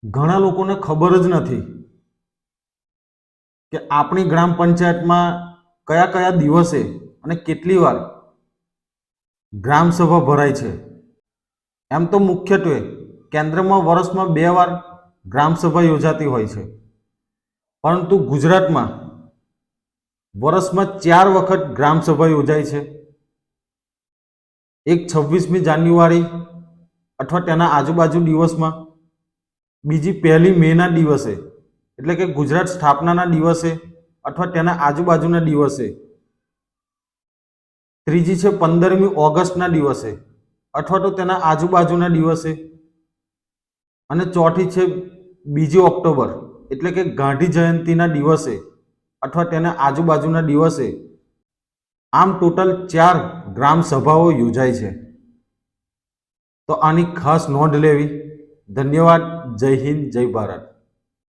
ઘણા લોકોને ખબર જ નથી કે આપણી ગ્રામ પંચાયતમાં કયા કયા દિવસે અને કેટલી વાર ગ્રામ સભા ભરાય છે. એમ તો મુખ્યત્વે કેન્દ્રમાં વર્ષમાં 2 વાર ગ્રામ સભા યોજાતી હોય છે, પરંતુ ગુજરાતમાં વર્ષમાં 4 વખત ગ્રામ સભા યોજાય છે. એક 26મી જાન્યુઆરી અથવા તેના આજુબાજુ દિવસમાં, બીજી 1લી મેના દિવસે એટલે કે ગુજરાત સ્થાપનાના દિવસે અથવા તેના આજુબાજુના દિવસે, ત્રીજી છે 15મી ઓગસ્ટના દિવસે અથવા તો તેના આજુબાજુના દિવસે, અને ચોથી છે 2 ઓક્ટોબર એટલે કે ગાંધી જયંતિના દિવસે અથવા તેના આજુબાજુના દિવસે. આમ ટોટલ 4 ગ્રામ સભાઓ યોજાય છે. તો આની ખાસ નોંધ લેવી. ધન્યવાદ. જય હિન્દ, જય ભારત.